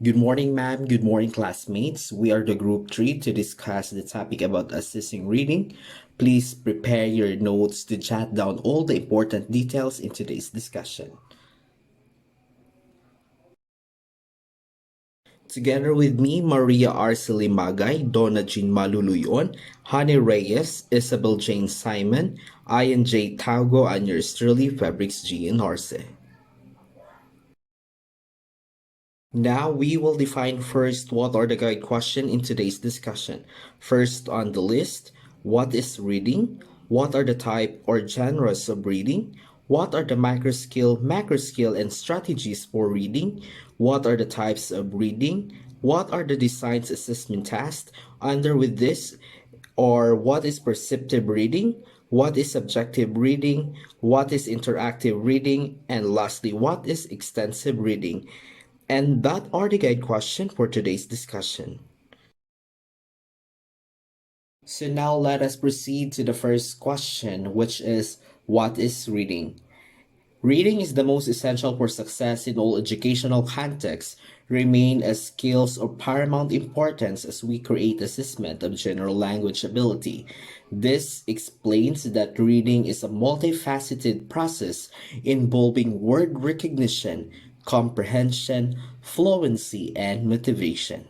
Good morning, ma'am. Good morning, classmates. We are the group 3 to discuss the topic about assessing reading. Please prepare your notes to jot down all the important details in today's discussion. Together with me, Maria Arceli Magay, Donna Jean Maluluyon, Honey Reyes, Isabel Jane Simon, Ian J. Taugo, and yours truly, Fabrics G. Norse. Now we will define first what are the guide questions in today's discussion. First on the list, what is reading? What are the type or genres of reading? What are the macro skill and strategies for reading? What are the types of reading? What are the designs assessment tasks? Under with this, or what is perceptive reading? What is subjective reading? What is interactive reading? And lastly, what is extensive reading? And that are the guide question for today's discussion. So now let us proceed to the first question, which is what is reading? Reading is the most essential for success in all educational contexts, remain as skills of paramount importance as we create assessment of general language ability. This explains that reading is a multifaceted process involving word recognition, comprehension, fluency, and motivation.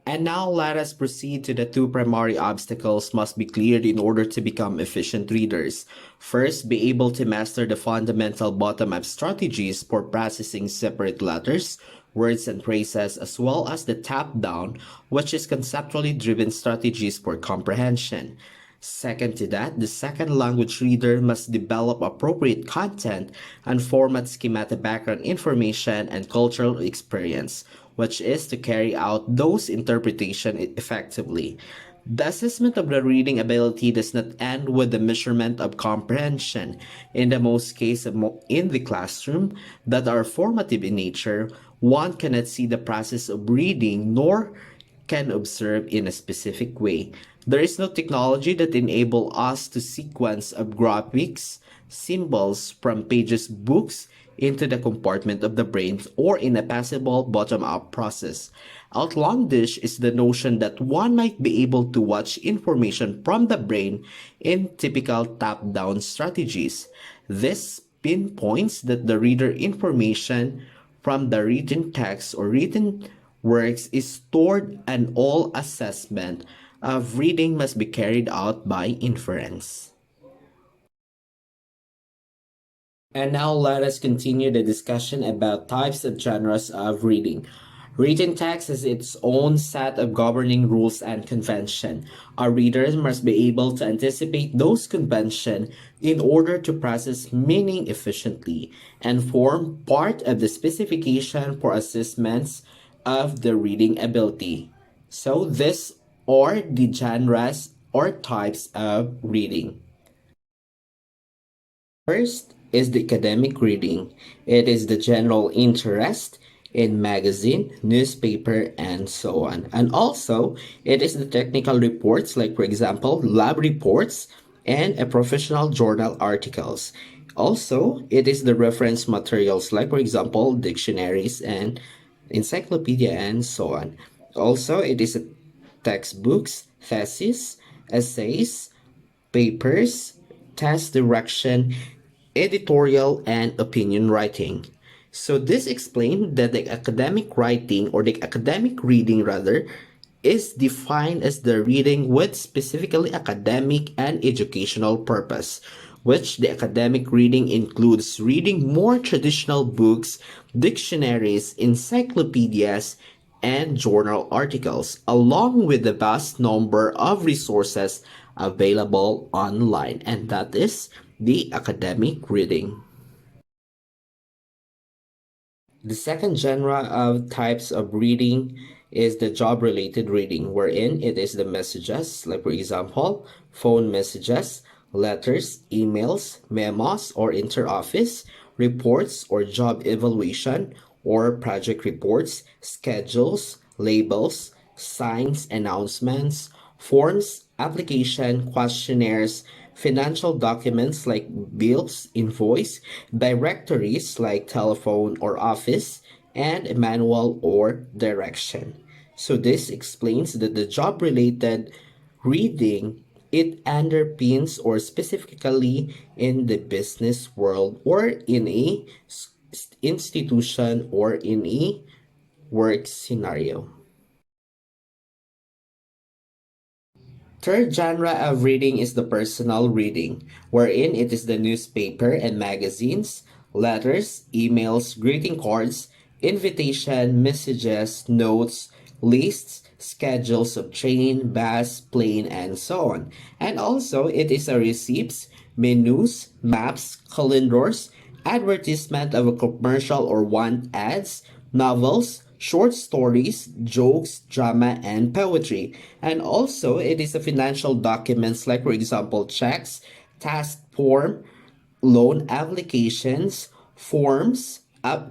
And now let us proceed to the two primary obstacles must be cleared in order to become efficient readers. First, be able to master the fundamental bottom-up strategies for processing separate letters, words, and phrases, as well as the top-down, which is conceptually driven strategies for comprehension. Second to that, the second language reader must develop appropriate content and format schematic background information and cultural experience, which is to carry out those interpretation effectively. The assessment of the reading ability does not end with the measurement of comprehension. In the most cases in the classroom that are formative in nature, one cannot see the process of reading nor can observe in a specific way. There is no technology that enable us to sequence of graphics, symbols from pages books into the compartment of the brain or in a passable bottom-up process. Outlandish is the notion that one might be able to watch information from the brain in typical top-down strategies. This pinpoints that the reader information from the written text or written works is stored and all assessment of reading must be carried out by inference. And now let us continue the discussion about types of genres of reading. Written text has its own set of governing rules and convention. Our readers must be able to anticipate those convention in order to process meaning efficiently and form part of the specification for assessments of the reading ability. So this are the genres or types of reading. First is the academic reading. It is the general interest in magazine, newspaper, and so on. And also, it is the technical reports, like for example, lab reports and a professional journal articles. Also, it is the reference materials, like for example, dictionaries and encyclopedia and so on. Also, it is textbooks, thesis, essays, papers, task direction, editorial, and opinion writing. So this explained that the academic writing or the academic reading rather is defined as the reading with specifically academic and educational purpose, which the academic reading includes reading more traditional books, dictionaries, encyclopedias, and journal articles, along with the vast number of resources available online, and that is the academic reading. The second genre of types of reading is the job-related reading, wherein it is the messages, like for example, phone messages, letters, emails, memos, or inter-office, reports or job evaluation, or project reports, schedules, labels, signs, announcements, forms, application, questionnaires, financial documents like bills, invoice, directories like telephone or office, and a manual or direction. So this explains that the job related reading it underpins or specifically in the business world or in a institution or in a work scenario. Third genre of reading is the personal reading, wherein it is the newspaper and magazines, letters, emails, greeting cards, invitation, messages, notes, lists, schedules of train, bus, plane, and so on. And also, it is a receipts, menus, maps, calendars, advertisement of a commercial or want ads, novels, short stories, jokes, drama, and poetry. And also, it is a financial documents like, for example, checks, task form, loan applications, forms,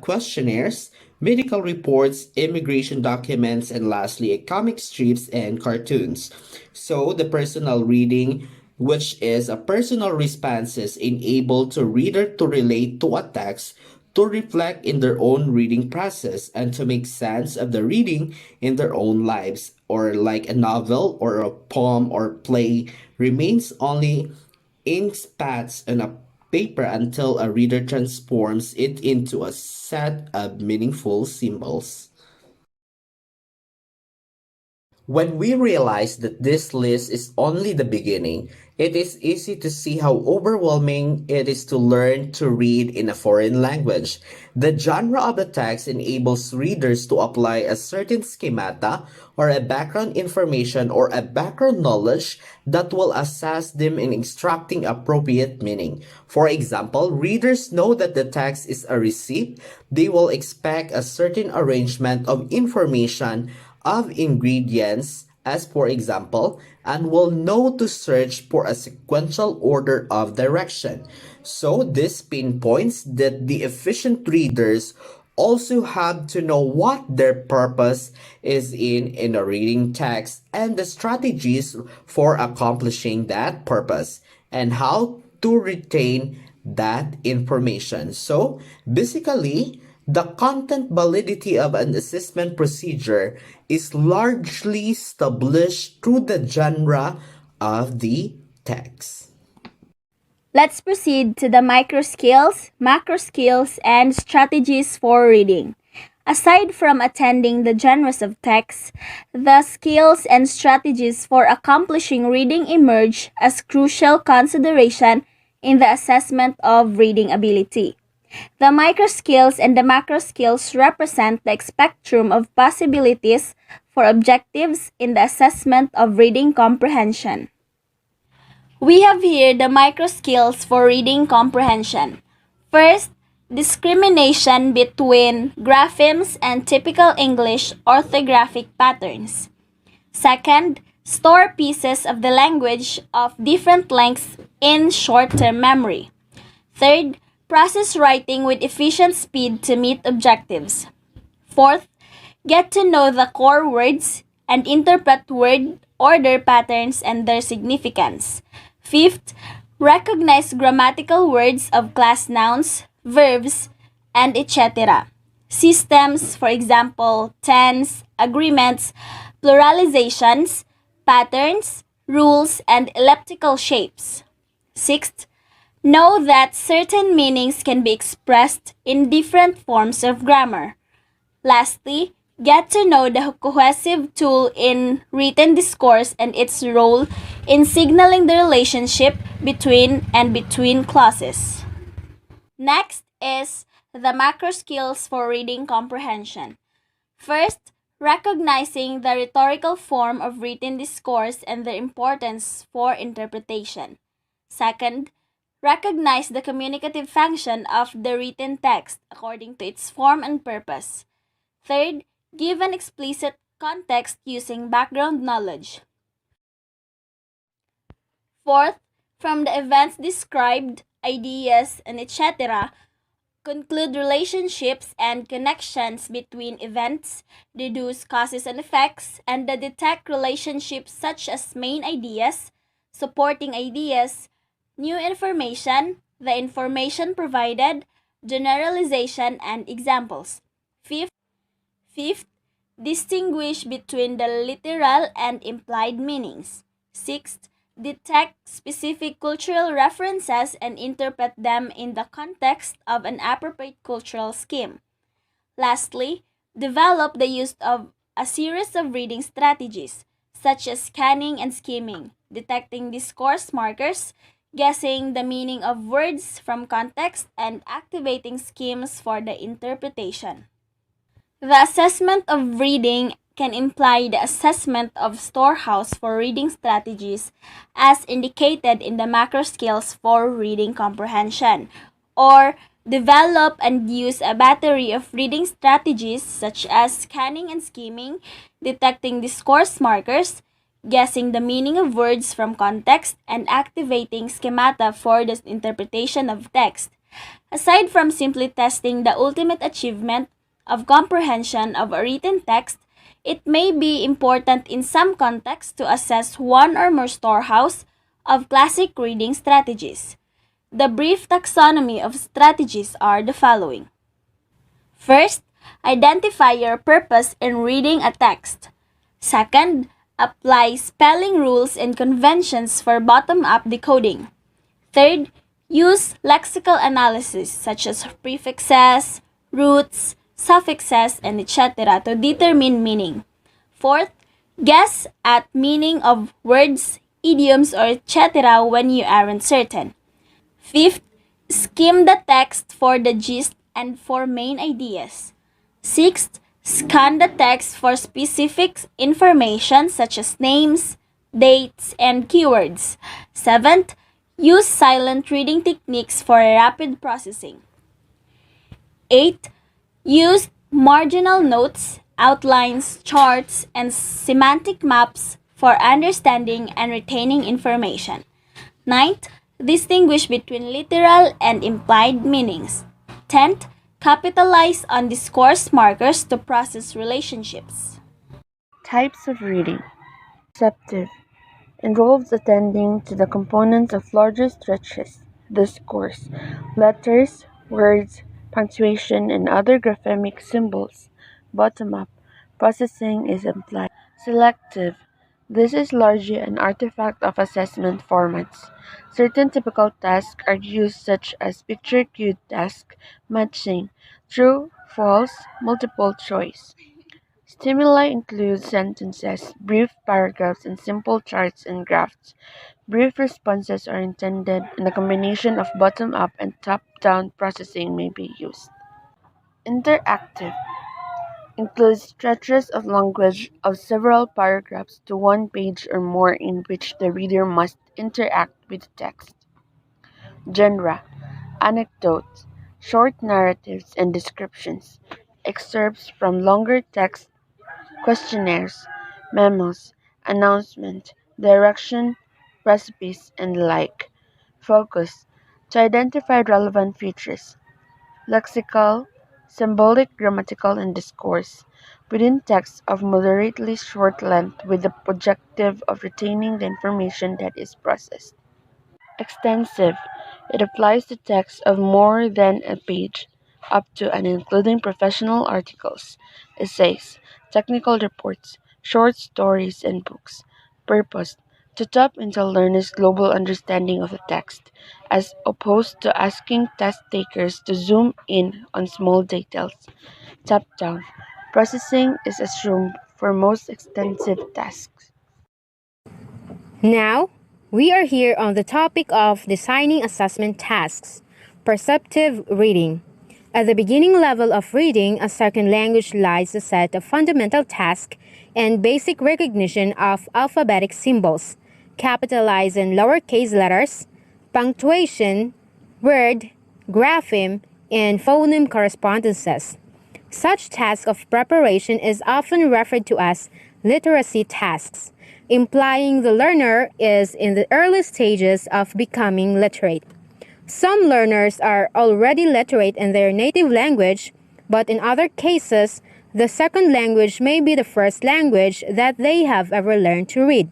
questionnaires, medical reports, immigration documents, and lastly, comic strips and cartoons. So, the personal reading, which is a personal responses enable to reader to relate to a text, to reflect in their own reading process and to make sense of the reading in their own lives, or like a novel or a poem or play remains only ink spots on a paper until a reader transforms it into a set of meaningful symbols. When we realize that this list is only the beginning, it is easy to see how overwhelming it is to learn to read in a foreign language. The genre of the text enables readers to apply a certain schemata or a background information or a background knowledge that will assist them in extracting appropriate meaning. For example, readers know that the text is a receipt. They will expect a certain arrangement of information of ingredients, as for example, and will know to search for a sequential order of direction. So this pinpoints that the efficient readers also have to know what their purpose is in a reading text and the strategies for accomplishing that purpose and how to retain that information. So basically, the content validity of an assessment procedure is largely established through the genre of the text. Let's proceed to the micro skills, macro skills, and strategies for reading. Aside from attending the genres of text, the skills and strategies for accomplishing reading emerge as crucial consideration in the assessment of reading ability. The micro skills and the macro skills represent the spectrum of possibilities for objectives in the assessment of reading comprehension. We have here the micro skills for reading comprehension. First, discrimination between graphemes and typical English orthographic patterns. Second, store pieces of the language of different lengths in short-term memory. Third, process writing with efficient speed to meet objectives. Fourth, get to know the core words and interpret word order patterns and their significance. Fifth, recognize grammatical words of class nouns, verbs, and etc. Systems, for example, tense, agreements, pluralizations, patterns, rules, and elliptical shapes. Sixth, know that certain meanings can be expressed in different forms of grammar. Lastly, get to know the cohesive tool in written discourse and its role in signaling the relationship between clauses. Next is the macro skills for reading comprehension. First, recognizing the rhetorical form of written discourse and their importance for interpretation. Second, recognize the communicative function of the written text according to its form and purpose. Third, give an explicit context using background knowledge. Fourth, from the events described, ideas, and etc., conclude relationships and connections between events, deduce causes and effects, and detect relationships such as main ideas, supporting ideas, new information, the information provided, generalization, and examples. Fifth, distinguish between the literal and implied meanings. Sixth, detect specific cultural references and interpret them in the context of an appropriate cultural scheme. Lastly, develop the use of a series of reading strategies, such as scanning and skimming, detecting discourse markers, guessing the meaning of words from context, and activating schemes for the interpretation. The assessment of reading can imply the assessment of storehouse for reading strategies as indicated in the macro skills for reading comprehension, or develop and use a battery of reading strategies such as scanning and skimming, detecting discourse markers, guessing the meaning of words from context, and activating schemata for the interpretation of text. Aside from simply testing the ultimate achievement of comprehension of a written text, it may be important in some contexts to assess one or more storehouse of classic reading strategies. The brief taxonomy of strategies are the following. First, identify your purpose in reading a text. Second, apply spelling rules and conventions for bottom up decoding. Third, use lexical analysis such as prefixes, roots, suffixes, and etc. to determine meaning. Fourth, guess at meaning of words, idioms, or etc. when you aren't certain. Fifth, skim the text for the gist and for main ideas. Sixth, scan the text for specific information such as names, dates, and keywords. Seventh, use silent reading techniques for rapid processing. Eighth, use marginal notes, outlines, charts, and semantic maps for understanding and retaining information. Ninth, distinguish between literal and implied meanings. 10th, capitalize on discourse markers to process relationships. Types of reading. Perceptive involves attending to the components of larger stretches, discourse, letters, words, punctuation, and other graphemic symbols. Bottom up, processing is implied. Selective. This is largely an artifact of assessment formats. Certain typical tasks are used such as picture cued task, matching, true, false, multiple choice. Stimuli include sentences, brief paragraphs, and simple charts and graphs. Brief responses are intended, and a combination of bottom up and top down processing may be used. Interactive includes stretches of language of several paragraphs to one page or more in which the reader must interact with the text. Genre anecdotes, short narratives and descriptions, excerpts from longer text, questionnaires, memos, announcement, direction, recipes, and the like. Focus to identify relevant features, lexical, symbolic, grammatical, and discourse within texts of moderately short length with the objective of retaining the information that is processed. Extensive. It applies to texts of more than a page, up to and including professional articles, essays, technical reports, short stories, and books. Purpose to tap into learners' global understanding of the text, as opposed to asking test takers to zoom in on small details. Top down. Processing is assumed for most extensive tasks. Now, we are here on the topic of designing assessment tasks, perceptive reading. At the beginning level of reading a second language lies a set of fundamental tasks and basic recognition of alphabetic symbols, capitalized and lowercase letters, punctuation, word, grapheme, and phoneme correspondences. Such task of preparation is often referred to as literacy tasks, implying the learner is in the early stages of becoming literate. Some learners are already literate in their native language, but in other cases, the second language may be the first language that they have ever learned to read.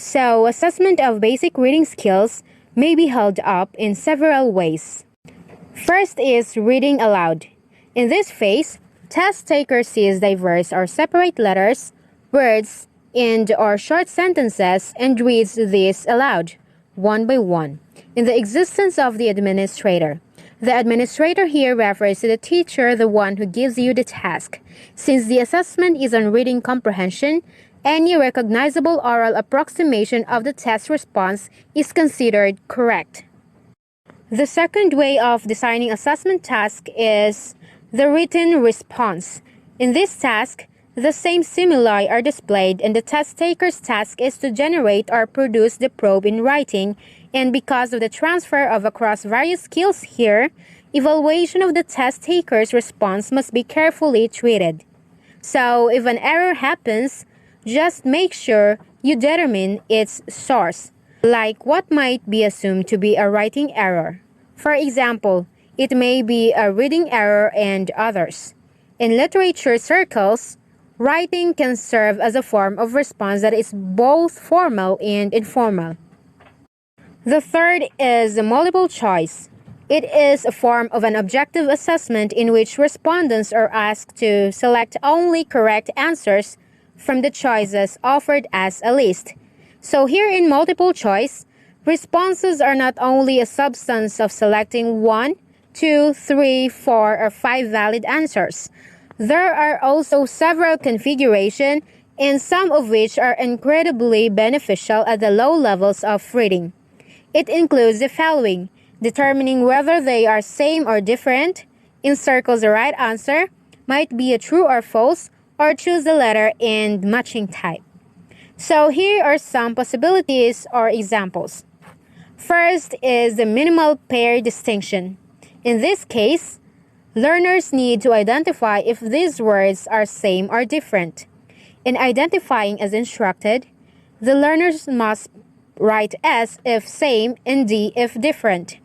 So, assessment of basic reading skills may be held up in several ways. First is reading aloud. In this phase, test taker sees diverse or separate letters, words, and/or short sentences and reads these aloud, one by one, in the existence of the administrator. The administrator here refers to the teacher, the one who gives you the task. Since the assessment is on reading comprehension, any recognizable oral approximation of the test response is considered correct. The second way of designing assessment task is the written response. In this task, the same stimuli are displayed and the test taker's task is to generate or produce the probe in writing, and because of the transfer of across various skills here, evaluation of the test taker's response must be carefully treated. So if an error happens, just make sure you determine its source, like what might be assumed to be a writing error. For example, it may be a reading error and others. In literature circles, writing can serve as a form of response that is both formal and informal. The third is the multiple choice. It is a form of an objective assessment in which respondents are asked to select only correct answers from the choices offered as a list. So here in multiple choice, responses are not only a substance of selecting 1, 2, 3, 4, or 5 valid answers. There are also several configurations, and some of which are incredibly beneficial at the low levels of reading. It includes the following: determining whether they are same or different, encircles the right answer, might be a true or false, or choose the letter and matching type. So here are some possibilities or examples. First is the minimal pair distinction. In this case, learners need to identify if these words are same or different. In identifying as instructed, the learners must write S if same and D if different.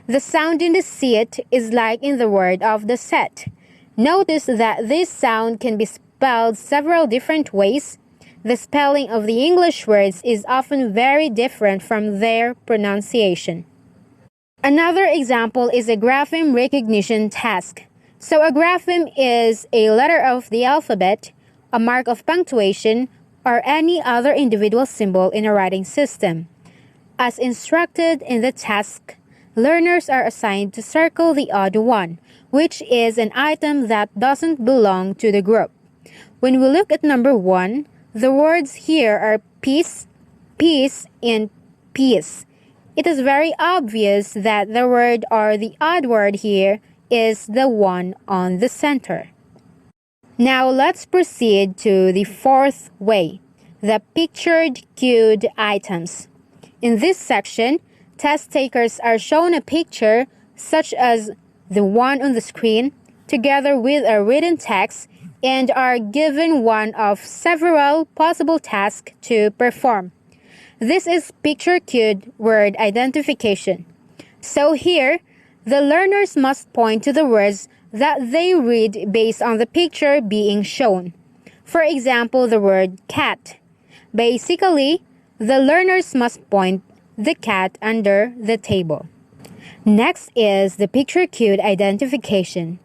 The sound in the set is like in the word of the set. Notice that this sound can be spelled several different ways. The spelling of the English words is often very different from their pronunciation. Another example is a grapheme recognition task. So a grapheme is a letter of the alphabet, a mark of punctuation, or any other individual symbol in a writing system. As instructed in the task, learners are assigned to circle the odd one, which is an item that doesn't belong to the group. When we look at number 1, the words here are piece, piece, and piece. It is very obvious that the word or the odd word here is the one on the center. Now let's proceed to the fourth way, the pictured cued items. In this section, test takers are shown a picture such as the one on the screen, together with a written text, and are given one of several possible tasks to perform. This is picture-cued word identification. So here, the learners must point to the words that they read based on the picture being shown. For example, the word cat. Basically, the learners must point the cat under the table. Next is the picture-cued identification.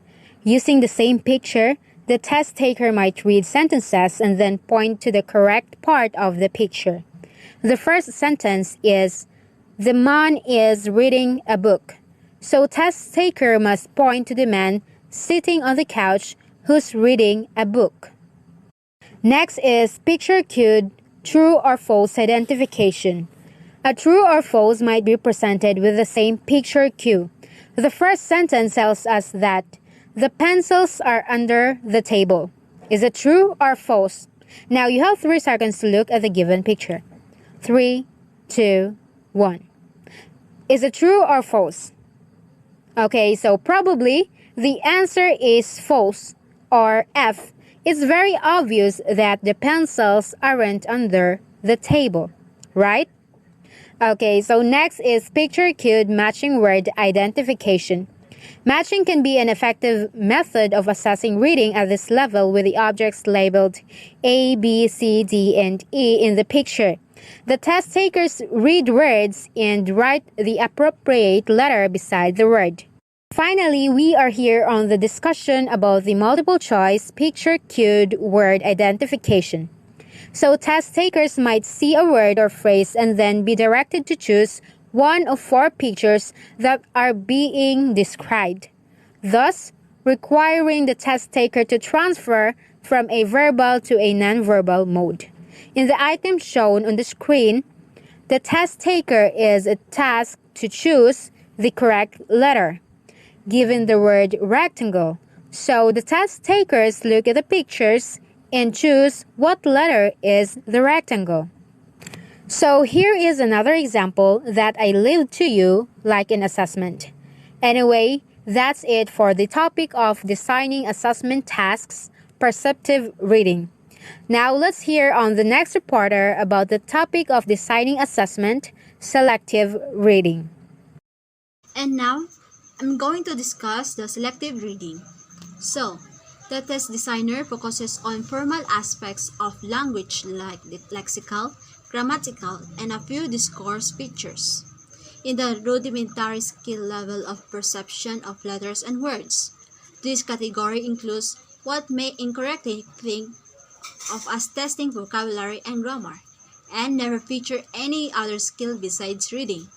Using the same picture, the test taker might read sentences and then point to the correct part of the picture. The first sentence is, "The man is reading a book." So test taker must point to the man sitting on the couch who's reading a book. Next is picture-cued true or false identification. A true or false might be presented with the same picture cue. The first sentence tells us that the pencils are under the table. Is it true or false? Now you have 3 seconds to look at the given picture. 3, 2, 1. Is it true or false? Okay, so probably the answer is false, or F. It's very obvious that the pencils aren't under the table, right? Okay, so next is picture-cued matching word identification. Matching can be an effective method of assessing reading at this level with the objects labeled A, B, C, D, and E in the picture. The test takers read words and write the appropriate letter beside the word. Finally, we are here on the discussion about the multiple choice picture cued word identification. So test takers might see a word or phrase and then be directed to choose one of four pictures that are being described, thus requiring the test taker to transfer from a verbal to a nonverbal mode. In the item shown on the screen, the test taker is tasked to choose the correct letter, given the word rectangle. So the test takers look at the pictures and choose what letter is the rectangle. So here is another example that I leave to you like an assessment. Anyway, that's it for the topic of designing assessment tasks, perceptive reading. Now let's hear on the next reporter about the topic of designing assessment, selective reading. And now, I'm going to discuss the selective reading. So, the test designer focuses on formal aspects of language like the lexical, grammatical, and a few discourse features. In the rudimentary skill level of perception of letters and words, this category includes what may incorrectly think of as testing vocabulary and grammar, and never feature any other skill besides reading.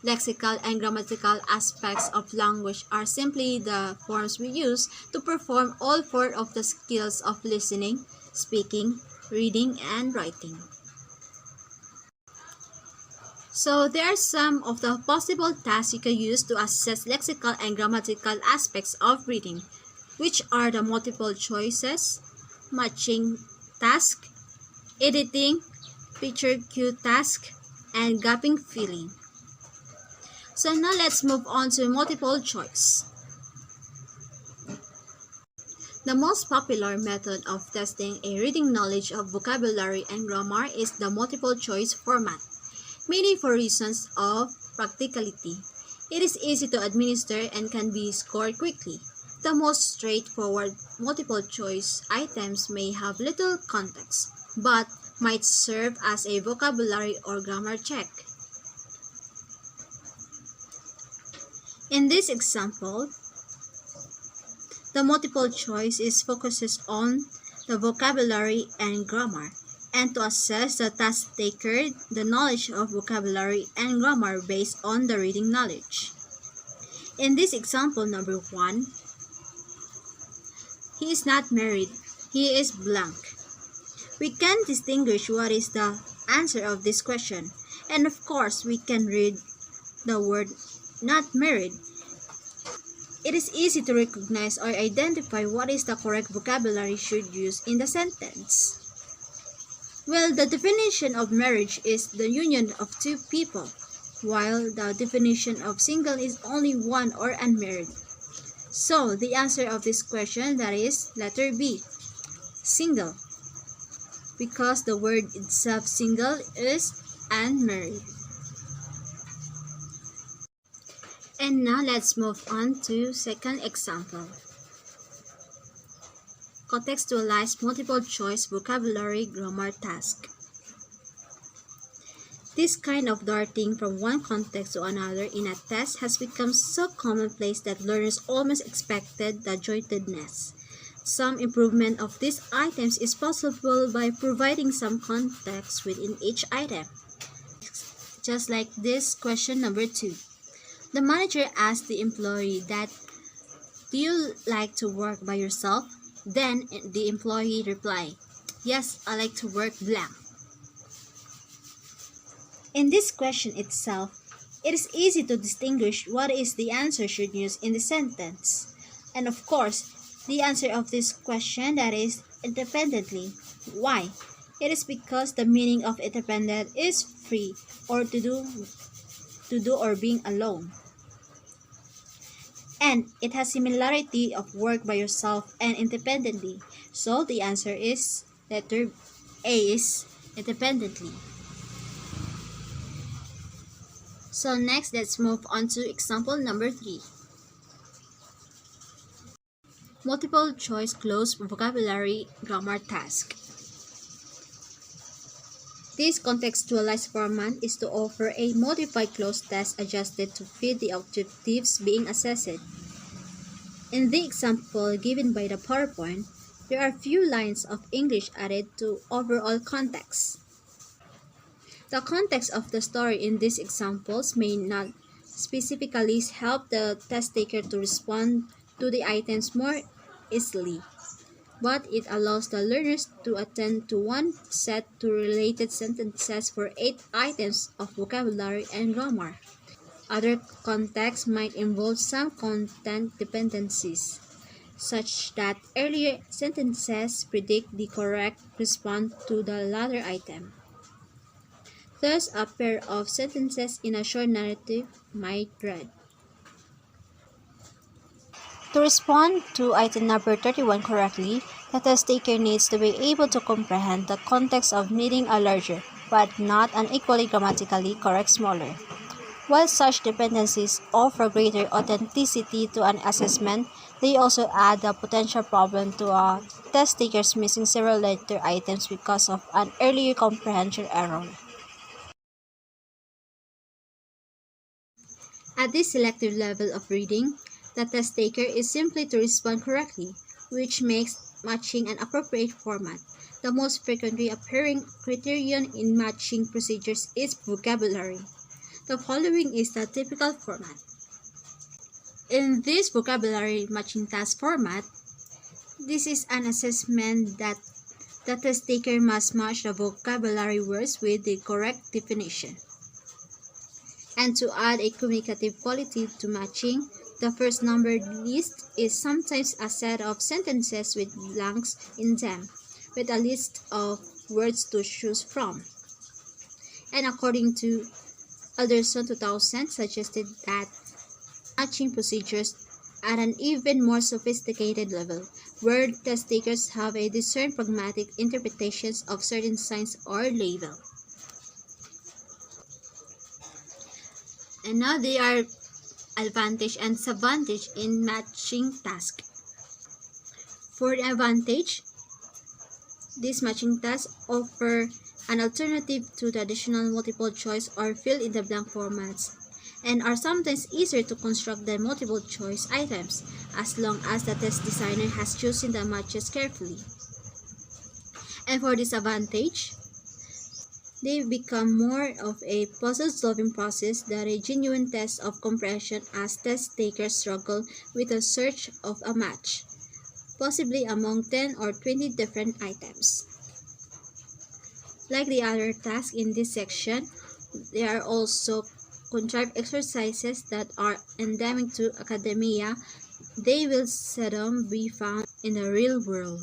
Lexical and grammatical aspects of language are simply the forms we use to perform all four of the skills of listening, speaking, reading, and writing. So there are some of the possible tasks you can use to assess lexical and grammatical aspects of reading, which are the multiple choices, matching task, editing, picture cue task, and gapping filling. So now let's move on to multiple choice. The most popular method of testing a reading knowledge of vocabulary and grammar is the multiple choice format, mainly for reasons of practicality. It is easy to administer and can be scored quickly. The most straightforward multiple choice items may have little context, but might serve as a vocabulary or grammar check. In this example, the multiple choice focuses on the vocabulary and grammar, and to assess the task taker the knowledge of vocabulary and grammar based on the reading knowledge. In this example number 1, he is not married, he is blank. We can distinguish what is the answer of this question, and of course we can read the word not married. It is easy to recognize or identify what is the correct vocabulary should use in the sentence. Well, the definition of marriage is the union of two people, while the definition of single is only one or unmarried. So, the answer of this question, that is letter B, single, because the word itself single is unmarried. And now let's move on to second example. Contextualized multiple choice vocabulary grammar task. This kind of darting from one context to another in a test has become so commonplace that learners almost expected the jointedness. Some improvement of these items is possible by providing some context within each item. Just like this question number 2. The manager asked the employee that, "Do you like to work by yourself?" Then the employee replied, "Yes, I like to work blank." In this question itself, it is easy to distinguish what is the answer should use in the sentence. And of course, the answer of this question, that is independently. Why? It is because the meaning of independent is free or to do or being alone. And it has similarity of work by yourself and independently. So the answer is letter A, is independently. So next, let's move on to example number 3. Multiple choice closed vocabulary grammar task. This contextualized format is to offer a modified closed test adjusted to fit the objectives being assessed. In the example given by the PowerPoint, there are few lines of English added to overall context. The context of the story in these examples may not specifically help the test taker to respond to the items more easily, but it allows the learners to attend to one set to related sentences for 8 items of vocabulary and grammar. Other contexts might involve some content dependencies, such that earlier sentences predict the correct response to the latter item. Thus, a pair of sentences in a short narrative might read: To respond to item number 31 correctly, the test taker needs to be able to comprehend the context of needing a larger, but not an equally grammatically correct smaller. While such dependencies offer greater authenticity to an assessment, they also add the potential problem to a test taker's missing several letter items because of an earlier comprehension error. At this selective level of reading, the test taker is simply to respond correctly, which makes matching an appropriate format. The most frequently appearing criterion in matching procedures is vocabulary. The following is the typical format. In this vocabulary matching task format, this is an assessment that the test taker must match the vocabulary words with the correct definition. And to add a communicative quality to matching, the first numbered list is sometimes a set of sentences with blanks in them, with a list of words to choose from. And according to Alderson 2000 suggested that matching procedures at an even more sophisticated level, where test takers have a discerned pragmatic interpretations of certain signs or label. And now there are advantage and disadvantage in matching task. For the advantage, these matching tasks offer an alternative to traditional multiple choice or fill-in-the-blank formats, and are sometimes easier to construct than multiple choice items, as long as the test designer has chosen the matches carefully. And for disadvantage, they become more of a puzzle-solving process than a genuine test of comprehension, as test takers struggle with the search of a match, possibly among 10 or 20 different items. Like the other tasks in this section, there are also contrived exercises that are endemic to academia. They will seldom be found in the real world.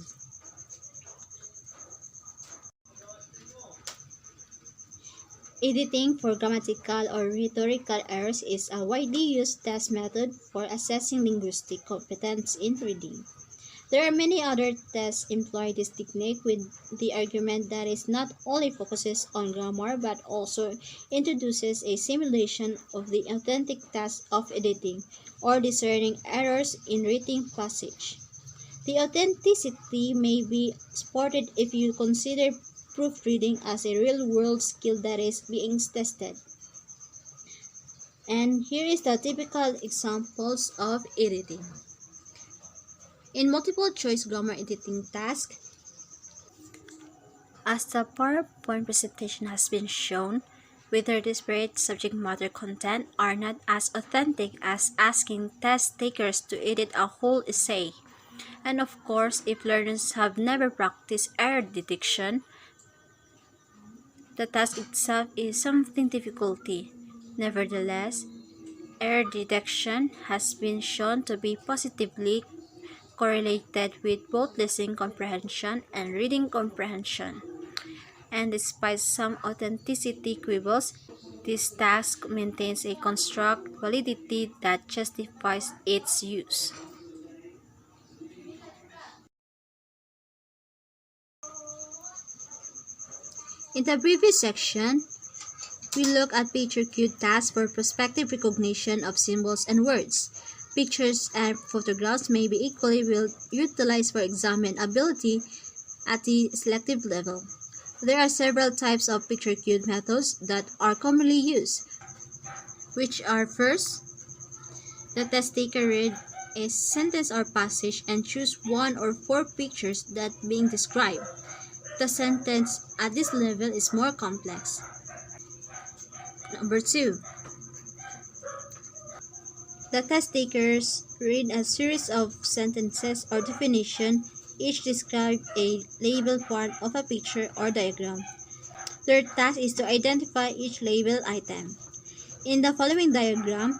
Editing for grammatical or rhetorical errors is a widely used test method for assessing linguistic competence in reading. There are many other tests employ this technique with the argument that it not only focuses on grammar but also introduces a simulation of the authentic task of editing or discerning errors in reading passage. The authenticity may be supported if you consider proofreading as a real-world skill that is being tested. And here is the typical examples of editing. In multiple choice grammar editing task, as the PowerPoint presentation has been shown, whether disparate subject matter content are not as authentic as asking test takers to edit a whole essay. And of course, if learners have never practiced error detection, the task itself is something difficulty. Nevertheless, error detection has been shown to be positively correlated with both listening comprehension and reading comprehension. And despite some authenticity quibbles, this task maintains a construct validity that justifies its use. In the previous section, we look at picture cue tasks for prospective recognition of symbols and words. Pictures and photographs may be equally utilized for examinability at the selective level. There are several types of picture cue methods that are commonly used, which are first, the test taker read a sentence or passage and choose one or four pictures that being described. The sentence at this level is more complex. Number 2. The test takers read a series of sentences or definition, each describe a labeled part of a picture or diagram. Their task is to identify each labeled item. In the following diagram,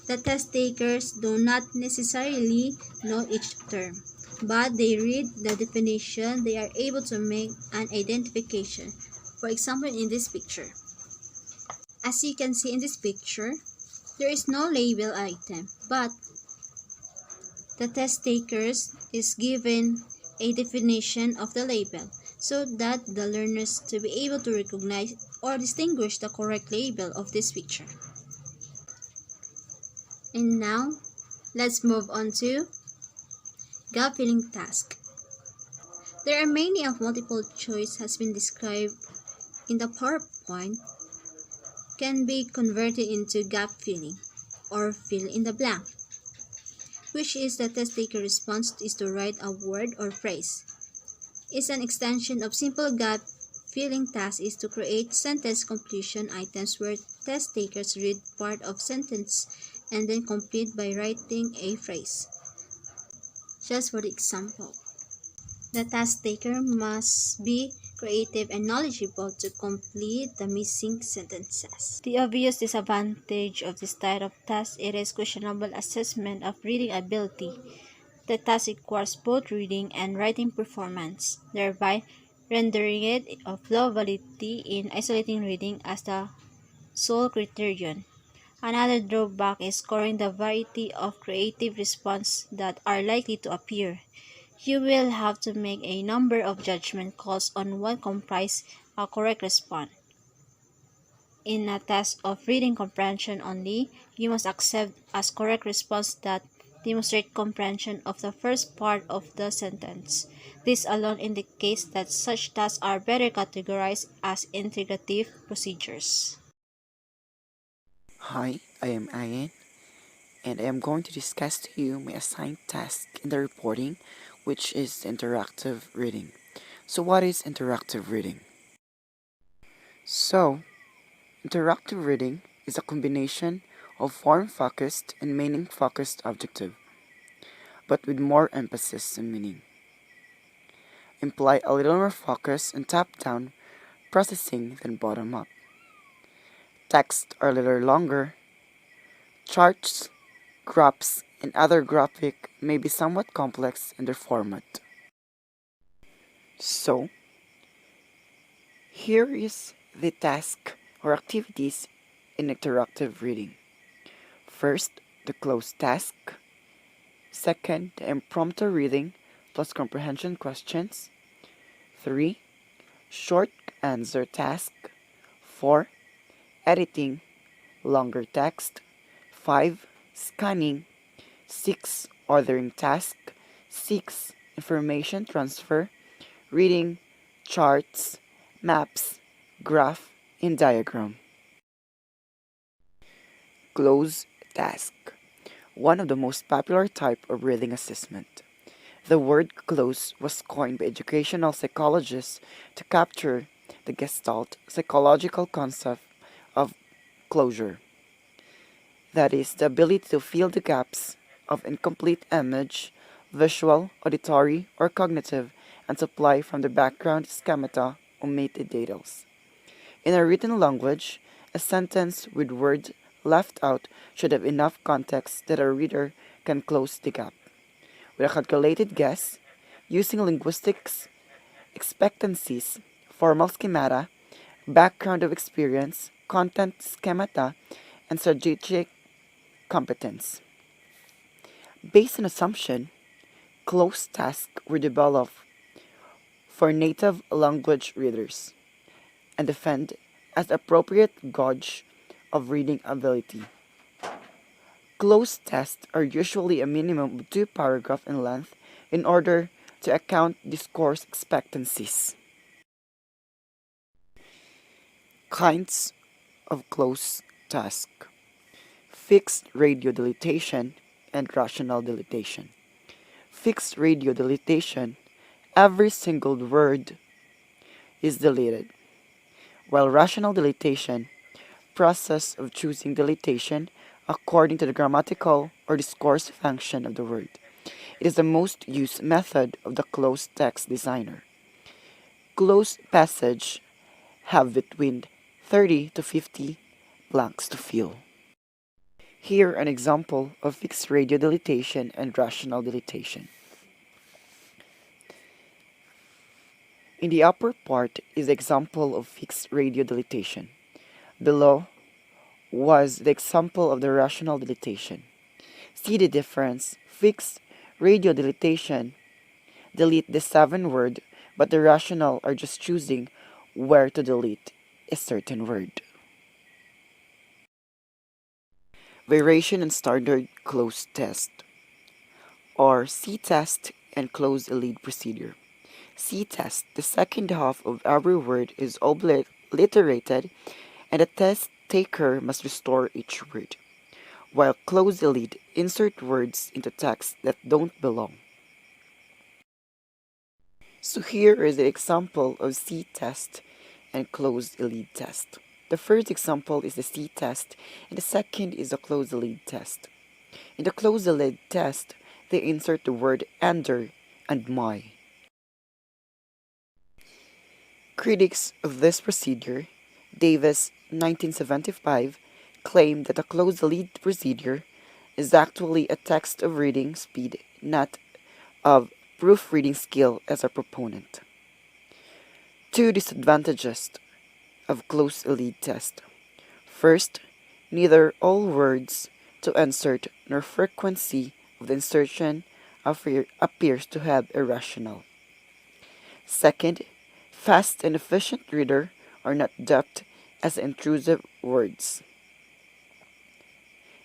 the test takers do not necessarily know each term, but they read the definition, they are able to make an identification. For example, in this picture. As you can see in this picture, there is no label item, but the test takers is given a definition of the label so that the learners to be able to recognize or distinguish the correct label of this picture. And now, let's move on to gap filling task. There are many of multiple choice has been described in the PowerPoint can be converted into gap filling or fill in the blank, which is the test taker response is to write a word or phrase. It's an extension of simple gap filling task is to create sentence completion items where test takers read part of sentence and then complete by writing a phrase. Just for the example, the task taker must be creative and knowledgeable to complete the missing sentences. The obvious disadvantage of this type of task is questionable assessment of reading ability. The task requires both reading and writing performance, thereby rendering it of low validity in isolating reading as the sole criterion. Another drawback is scoring the variety of creative responses that are likely to appear. You will have to make a number of judgment calls on what comprise a correct response. In a test of reading comprehension only, you must accept as correct response that demonstrate comprehension of the first part of the sentence. This alone indicates that such tasks are better categorized as integrative procedures. Hi, I am Ayan, and I am going to discuss to you my assigned task in the reporting, which is interactive reading. So what is interactive reading? So, interactive reading is a combination of form-focused and meaning-focused objective, but with more emphasis on meaning. Imply a little more focus on top-down processing than bottom-up. Text are a little longer. Charts, graphs, and other graphic may be somewhat complex in their format. So, here is the task or activities in interactive reading. First, the cloze task. Second, the impromptu reading plus comprehension questions. 3. Short answer task. 4. Editing longer text. 5. Scanning. 6. Ordering task. 6. Information transfer. Reading, charts, maps, graph, and diagram. Cloze task. One of the most popular type of reading assessment. The word cloze was coined by educational psychologists to capture the Gestalt psychological concept of closure. That is, the ability to fill the gaps of incomplete image, visual, auditory, or cognitive, and supply from the background schemata omitted details. In a written language, a sentence with words left out should have enough context that a reader can close the gap. With a calculated guess, using linguistics, expectancies, formal schemata, background of experience, content schemata, and strategic competence. Based on assumption, cloze tasks were developed for native language readers and defend as appropriate gauge of reading ability. Cloze tests are usually a minimum of 2 paragraphs in length in order to account discourse expectancies. Kinds of closed task: fixed radio deletion and rational deletion. Fixed radio deletion: every single word is deleted, while rational deletion: process of choosing deletion according to the grammatical or discourse function of the word. It is the most used method of the closed text designer. Closed passage have between 30 to 50 blanks to fill. Here an example of fixed radio deletion and rational deletion. In the upper part is the example of fixed radio deletion. Below was the example of the rational deletion. See the difference. Fixed radio deletion delete the 7 word, but the rational are just choosing where to delete a certain word. Variation and standard closed test, or C-test and closed lead procedure. C-test: the second half of every word is obliterated and the test taker must restore each word, while close lead: insert words into text that don't belong. So here is an example of C-test and closed lead test. The first example is the C-test and the second is the closed lead test. In the closed lead test, they insert the word "under" and "my." Critics of this procedure, Davis, 1975, claim that a closed lead procedure is actually a text of reading speed, not of proofreading skill as a proponent. 2 disadvantages of closed lead test. First, neither all words to insert nor frequency of the insertion appears to have a rational. Second, fast and efficient reader are not dubbed as intrusive words.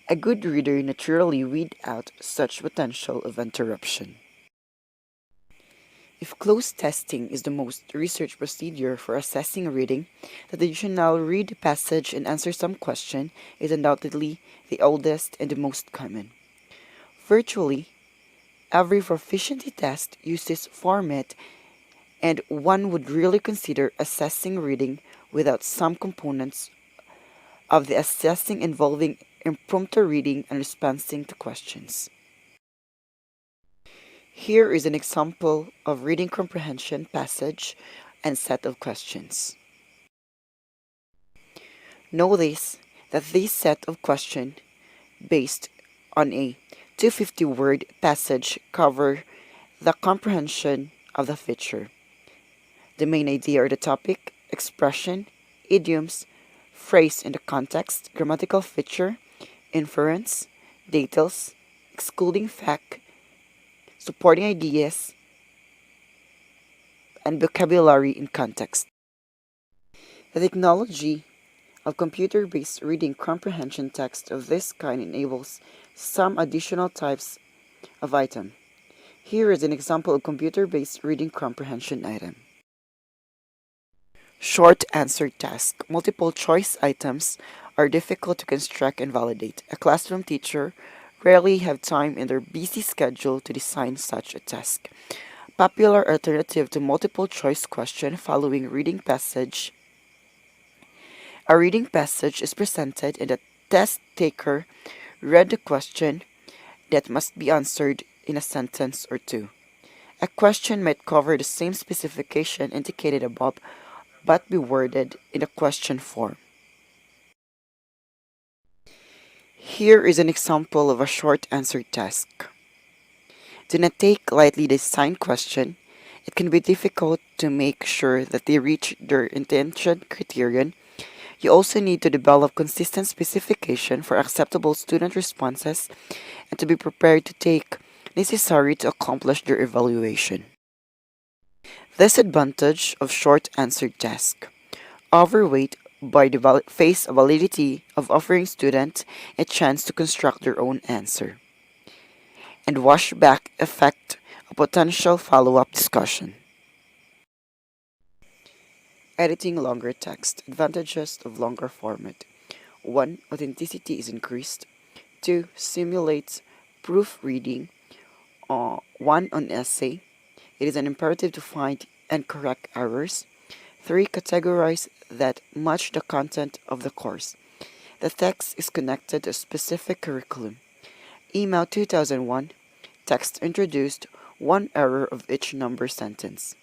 A good reader naturally weed out such potential of interruption. If closed testing is the most researched procedure for assessing reading, the traditional read passage and answer some question is undoubtedly the oldest and the most common. Virtually every proficiency test uses format, and one would really consider assessing reading without some components of the assessing involving impromptu reading and responding to questions. Here is an example of reading comprehension passage and set of questions. Notice that this set of questions, based on a 250-word passage, cover the comprehension of the feature. The main idea are the topic, expression, idioms, phrase in the context, grammatical feature, inference, details, excluding fact, supporting ideas, and vocabulary in context. The technology of computer-based reading comprehension text of this kind enables some additional types of item. Here is an example of computer-based reading comprehension item. Short answer task. Multiple choice items are difficult to construct and validate. A classroom teacher rarely have time in their busy schedule to design such a task. Popular alternative to multiple choice question following reading passage. A reading passage is presented and the test taker read the question that must be answered in a sentence or two. A question might cover the same specification indicated above but be worded in a question form. Here is an example of a short answer task. Do not take lightly the assigned question. It can be difficult to make sure that they reach their intended criterion. You also need to develop consistent specification for acceptable student responses and to be prepared to take necessary to accomplish their evaluation. Disadvantage of short answer task. Overweight by the face validity of offering students a chance to construct their own answer, and washback effect of potential follow-up discussion. Editing longer text. Advantages of longer format. 1. Authenticity is increased. 2. Simulates proofreading. 1. On essay. It is an imperative to find and correct errors. 3. Categorize that match the content of the course. The text is connected to a specific curriculum. Email 2001. Text introduced. One error of each number sentence.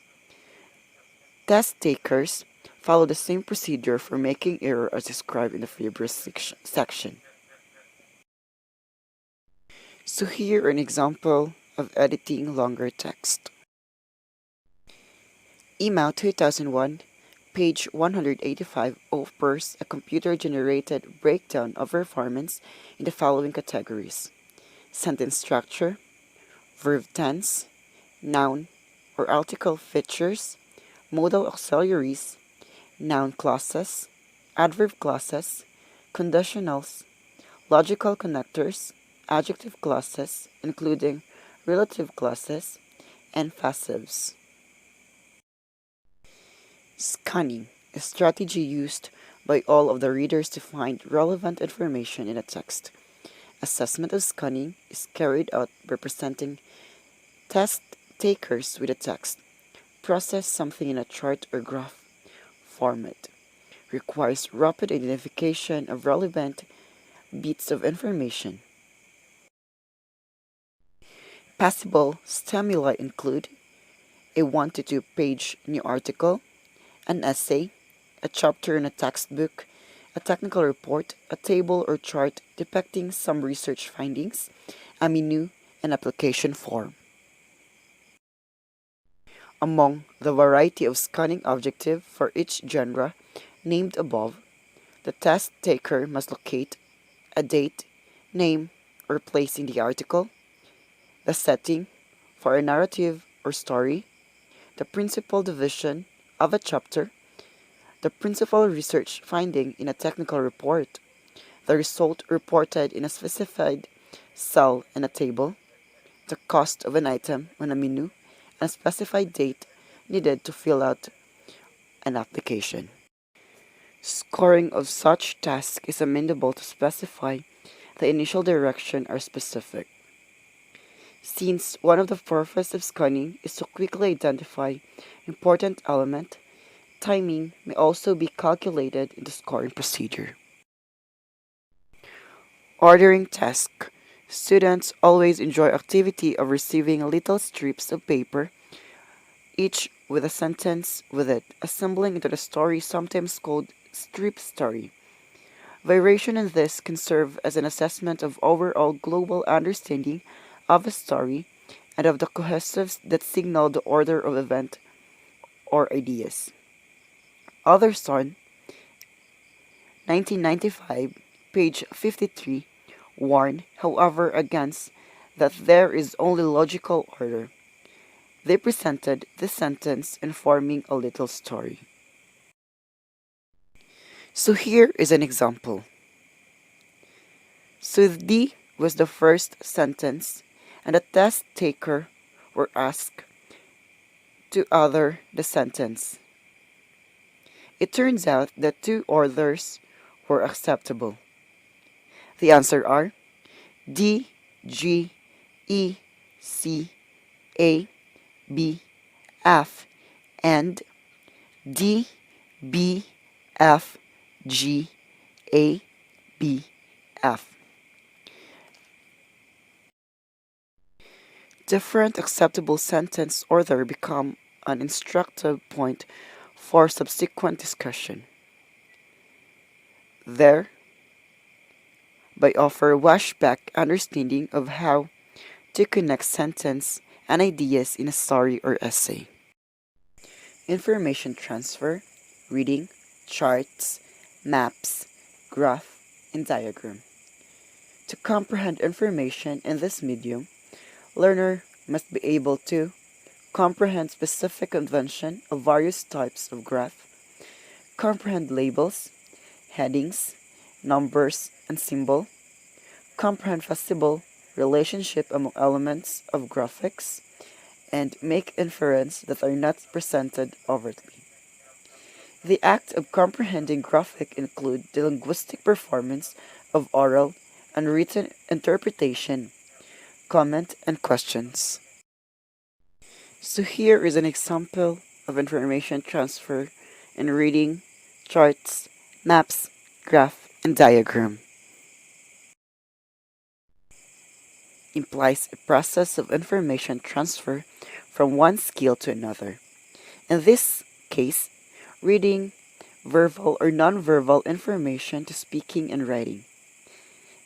Test takers follow the same procedure for making error as described in the previous section. So here an example of editing longer text. Email 2001, page 185 offers a computer-generated breakdown of performance in the following categories: sentence structure, verb tense, noun or article features, modal auxiliaries, noun clauses, adverb clauses, conditionals, logical connectors, adjective clauses, including relative clauses, and passives. Scanning, a strategy used by all of the readers to find relevant information in a text. Assessment of scanning is carried out by presenting test takers with a text. Process something in a chart or graph format. Requires rapid identification of relevant bits of information. Possible stimuli include a 1 to 2 page new article, an essay, a chapter in a textbook, a technical report, a table or chart depicting some research findings, a menu, and application form. Among the variety of scanning objective for each genre named above, the test taker must locate a date, name, or place in the article, the setting for a narrative or story, the principal division of a chapter, the principal research finding in a technical report, the result reported in a specified cell in a table, the cost of an item on a menu, and a specified date needed to fill out an application. Scoring of such task is amenable to specify the initial direction or specific. Since one of the purposes of scanning is to quickly identify important element, timing may also be calculated in the scoring procedure. Ordering task. Students always enjoy activity of receiving little strips of paper, each with a sentence with it, assembling into the story sometimes called strip story. Variation in this can serve as an assessment of overall global understanding of a story and of the cohesives that signal the order of event or ideas. Otherson, 1995, page 53, warn, however, against that there is only logical order. They presented this sentence informing a little story. So here is an example. Sudhi was the first sentence, and the test taker were asked to order the sentence. It turns out that two orders were acceptable. The answer are D, G, E, C, A, B, F, and D, B, F, G, A, B, F. Different acceptable sentence order become an instructive point for subsequent discussion. There, by offer washback understanding of how to connect sentence and ideas in a story or essay. Information transfer, reading, charts, maps, graph, and diagram. To comprehend information in this medium, learner must be able to comprehend specific convention of various types of graph, comprehend labels, headings, numbers, and symbol, comprehend possible relationship among elements of graphics, and make inference that are not presented overtly. The act of comprehending graphic include the linguistic performance of oral and written interpretation, comment, and questions. So here is an example of information transfer in reading, charts, maps, graph, and diagram. Implies a process of information transfer from one skill to another. In this case, reading verbal or nonverbal information to speaking and writing.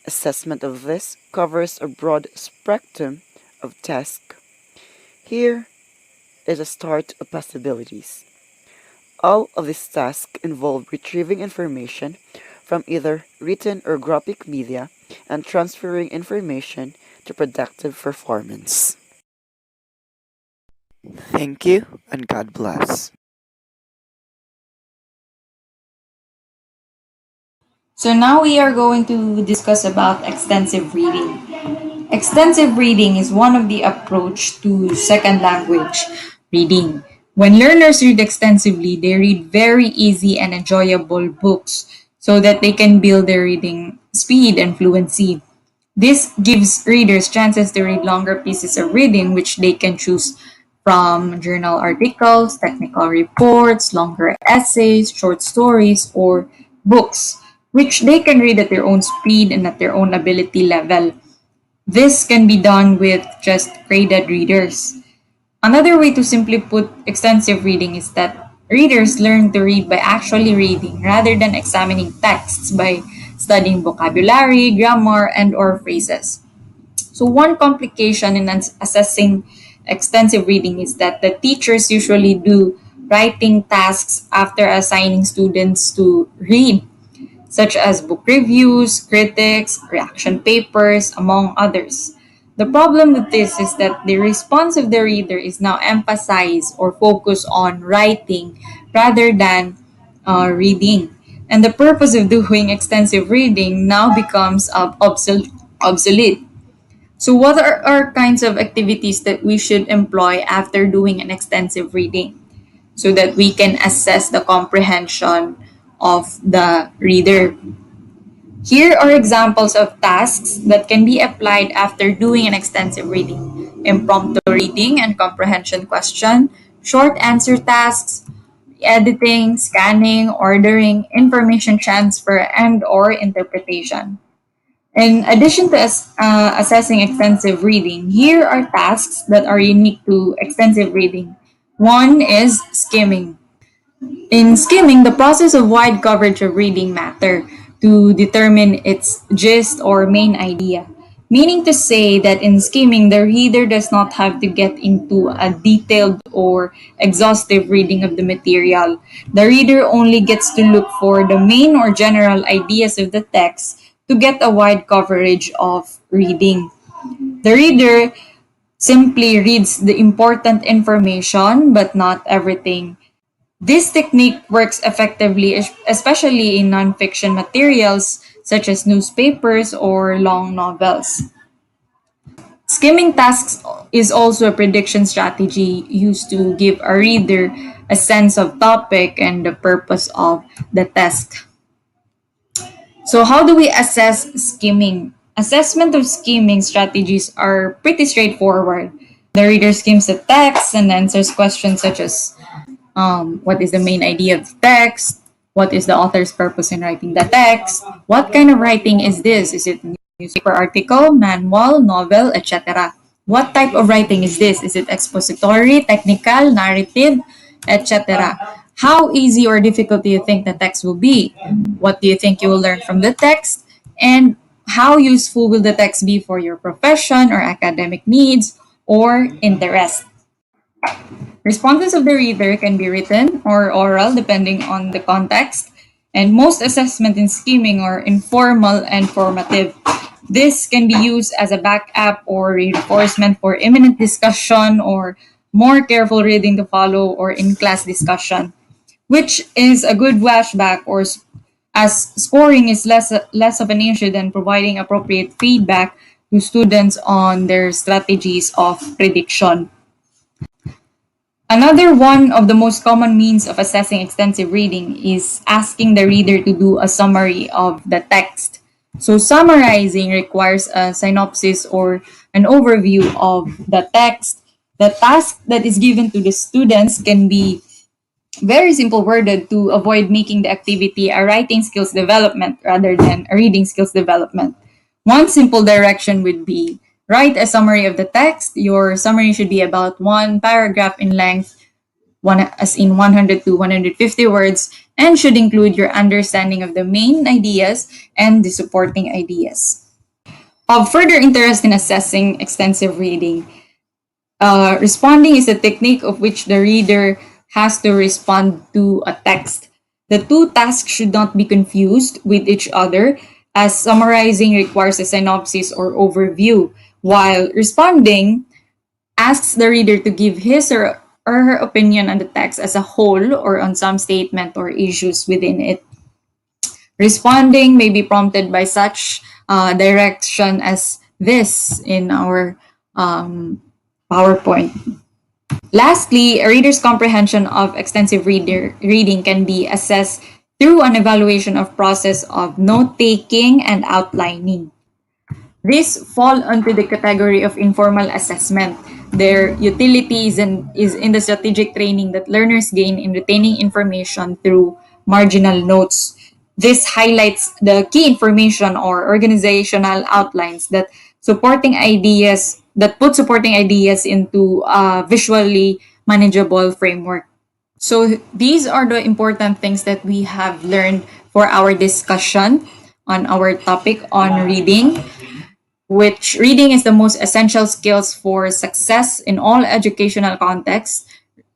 Assessment of this covers a broad spectrum of tasks. Here is a start of possibilities. All of these tasks involve retrieving information from either written or graphic media and transferring information to productive performance. Thank you and God bless. So now we are going to discuss about extensive reading. Extensive reading is one of the approach to second language reading. When learners read extensively, they read very easy and enjoyable books so that they can build their reading speed and fluency. This gives readers chances to read longer pieces of reading which they can choose from journal articles, technical reports, longer essays, short stories, or books, which they can read at their own speed and at their own ability level. This can be done with just graded readers. Another way to simply put extensive reading is that readers learn to read by actually reading rather than examining texts by studying vocabulary, grammar, and or phrases. So one complication in assessing extensive reading is that the teachers usually do writing tasks after assigning students to read, such as book reviews, critics, reaction papers, among others. The problem with this is that the response of the reader is now emphasized or focused on writing rather than reading. And the purpose of doing extensive reading now becomes obsolete. So, what are kinds of activities that we should employ after doing an extensive reading so that we can assess the comprehension of the reader? Here are examples of tasks that can be applied after doing an extensive reading: impromptu reading and comprehension question, short answer tasks, editing, scanning, ordering, information transfer, and or interpretation. In addition to assessing extensive reading, here are tasks that are unique to extensive reading. One is skimming. In skimming, the process of wide coverage of reading matter to determine its gist or main idea. Meaning to say that in skimming, the reader does not have to get into a detailed or exhaustive reading of the material. The reader only gets to look for the main or general ideas of the text to get a wide coverage of reading. The reader simply reads the important information but not everything. This technique works effectively, especially in nonfiction materials such as newspapers or long novels. Skimming tasks is also a prediction strategy used to give a reader a sense of topic and the purpose of the test. So, how do we assess skimming? Assessment of skimming strategies are pretty straightforward. The reader skims the text and answers questions such as what is the main idea of the text? What is the author's purpose in writing the text? What kind of writing is this? Is it newspaper article, manual, novel, etc.? What type of writing is this? Is it expository, technical, narrative, etc.? How easy or difficult do you think the text will be? What do you think you will learn from the text? And how useful will the text be for your profession or academic needs or interest? Responses of the reader can be written or oral depending on the context, and most assessment in skimming are informal and formative. This can be used as a backup or reinforcement for imminent discussion or more careful reading to follow or in-class discussion, which is a good flashback as scoring is less of an issue than providing appropriate feedback to students on their strategies of prediction. Another one of the most common means of assessing extensive reading is asking the reader to do a summary of the text. So, summarizing requires a synopsis or an overview of the text. The task that is given to the students can be very simple worded to avoid making the activity a writing skills development rather than a reading skills development. One simple direction would be write a summary of the text. Your summary should be about one paragraph in length, one as in 100 to 150 words, and should include your understanding of the main ideas and the supporting ideas. Of further interest in assessing extensive reading, responding is a technique of which the reader has to respond to a text. The two tasks should not be confused with each other, as summarizing requires a synopsis or overview, while responding asks the reader to give his or her opinion on the text as a whole or on some statement or issues within it. Responding may be prompted by such direction as this in our PowerPoint. Lastly, a reader's comprehension of extensive reading can be assessed through an evaluation of process of note-taking and outlining. These fall under the category of informal assessment. Their utility is in the strategic training that learners gain in retaining information through marginal notes. This highlights the key information or organizational outlines that put supporting ideas into a visually manageable framework. So these are the important things that we have learned for our discussion on our topic on reading, which reading is the most essential skills for success in all educational contexts.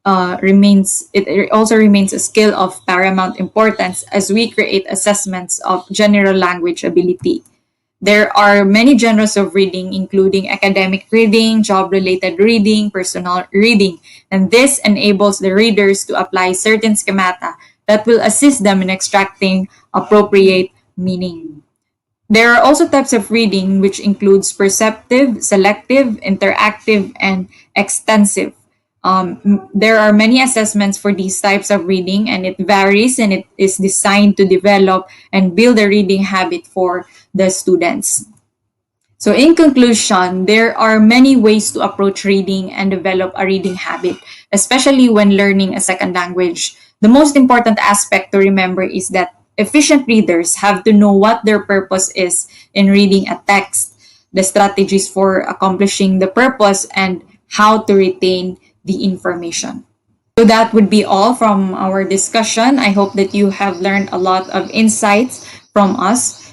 It also remains a skill of paramount importance as we create assessments of general language ability. There are many genres of reading, including academic reading, job-related reading, personal reading, and this enables the readers to apply certain schemata that will assist them in extracting appropriate meaning. There are also types of reading which includes perceptive, selective, interactive, and extensive. There are many assessments for these types of reading, and it varies, and it is designed to develop and build a reading habit for the students. So in conclusion, there are many ways to approach reading and develop a reading habit, especially when learning a second language. The most important aspect to remember is that efficient readers have to know what their purpose is in reading a text, the strategies for accomplishing the purpose, and how to retain the information. So that would be all from our discussion. I hope that you have learned a lot of insights from us.